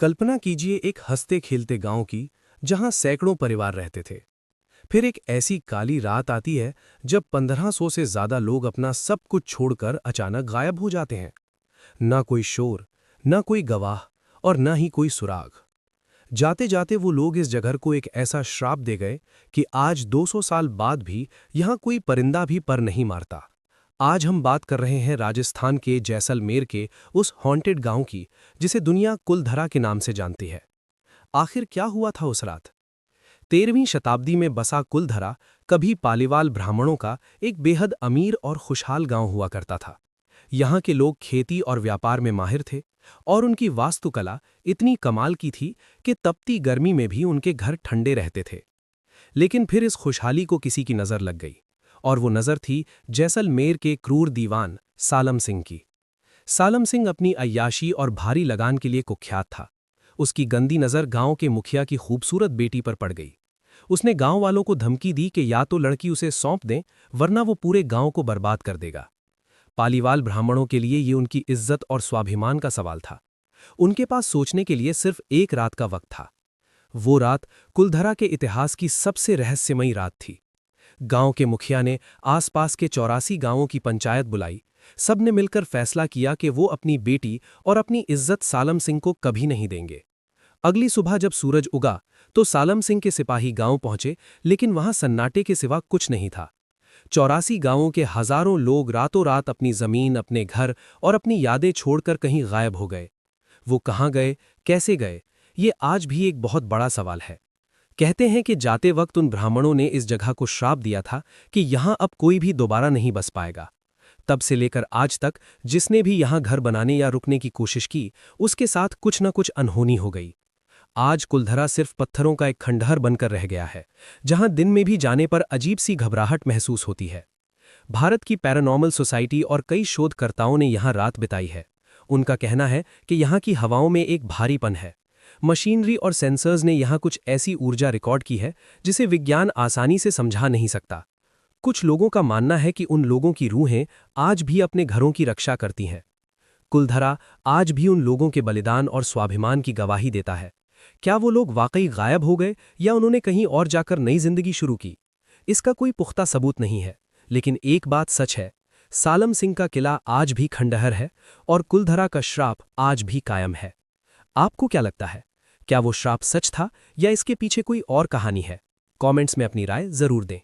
कल्पना कीजिए एक हंसते खेलते गांव की, जहां सैकड़ों परिवार रहते थे। फिर एक ऐसी काली रात आती है जब 1500 से ज्यादा लोग अपना सब कुछ छोड़कर अचानक गायब हो जाते हैं। ना कोई शोर, ना कोई गवाह और ना ही कोई सुराग। जाते जाते वो लोग इस जगह को एक ऐसा श्राप दे गए कि आज 200 साल बाद भी यहां कोई परिंदा भी पर नहीं मारता। आज हम बात कर रहे हैं राजस्थान के जैसलमेर के उस हॉन्टेड गांव की, जिसे दुनिया कुलधरा के नाम से जानती है। आखिर क्या हुआ था उस रात? 13वीं शताब्दी में बसा कुलधरा कभी पालीवाल ब्राह्मणों का एक बेहद अमीर और खुशहाल गांव हुआ करता था। यहाँ के लोग खेती और व्यापार में माहिर थे और उनकी वास्तुकला इतनी कमाल की थी कि तपती गर्मी में भी उनके घर ठंडे रहते थे। लेकिन फिर इस खुशहाली को किसी की नज़र लग गई, और वो नज़र थी जैसलमेर के क्रूर दीवान सालम सिंह की। सालम सिंह अपनी अय्याशी और भारी लगान के लिए कुख्यात था। उसकी गंदी नज़र गांव के मुखिया की खूबसूरत बेटी पर पड़ गई। उसने गांव वालों को धमकी दी कि या तो लड़की उसे सौंप दें, वरना वो पूरे गांव को बर्बाद कर देगा। पालीवाल ब्राह्मणों के लिए ये उनकी इज्जत और स्वाभिमान का सवाल था। उनके पास सोचने के लिए सिर्फ एक रात का वक्त था। वो रात कुलधरा के इतिहास की सबसे रहस्यमयी रात थी। गांव के मुखिया ने आसपास के 84 गांवों की पंचायत बुलाई। सबने मिलकर फैसला किया कि वो अपनी बेटी और अपनी इज्जत सालम सिंह को कभी नहीं देंगे। अगली सुबह जब सूरज उगा तो सालम सिंह के सिपाही गांव पहुंचे, लेकिन वहां सन्नाटे के सिवा कुछ नहीं था। 84 गांवों के हजारों लोग रातों रात अपनी जमीन, अपने घर और अपनी यादें छोड़कर कहीं गायब हो गए। वो कहाँ गए, कैसे गए, ये आज भी एक बहुत बड़ा सवाल है। कहते हैं कि जाते वक्त उन ब्राह्मणों ने इस जगह को श्राप दिया था कि यहां अब कोई भी दोबारा नहीं बस पाएगा। तब से लेकर आज तक जिसने भी यहां घर बनाने या रुकने की कोशिश की, उसके साथ कुछ न कुछ अनहोनी हो गई। आज कुलधरा सिर्फ पत्थरों का एक खंडहर बनकर रह गया है, जहां दिन में भी जाने पर अजीब सी घबराहट महसूस होती है। भारत की पैरानॉर्मल सोसाइटी और कई शोधकर्ताओं ने यहां रात बिताई है। उनका कहना है कि यहां की हवाओं में एक भारीपन है। मशीनरी और सेंसर्स ने यहां कुछ ऐसी ऊर्जा रिकॉर्ड की है जिसे विज्ञान आसानी से समझा नहीं सकता। कुछ लोगों का मानना है कि उन लोगों की रूहें आज भी अपने घरों की रक्षा करती हैं। कुलधरा आज भी उन लोगों के बलिदान और स्वाभिमान की गवाही देता है। क्या वो लोग वाकई गायब हो गए या उन्होंने कहीं और जाकर नई जिंदगी शुरू की? इसका कोई पुख्ता सबूत नहीं है, लेकिन एक बात सच है, सालम सिंह का किला आज भी खंडहर है और कुलधरा का श्राप आज भी कायम है। आपको क्या लगता है? क्या वो श्राप सच था या इसके पीछे कोई और कहानी है? कमेंट्स में अपनी राय जरूर दें।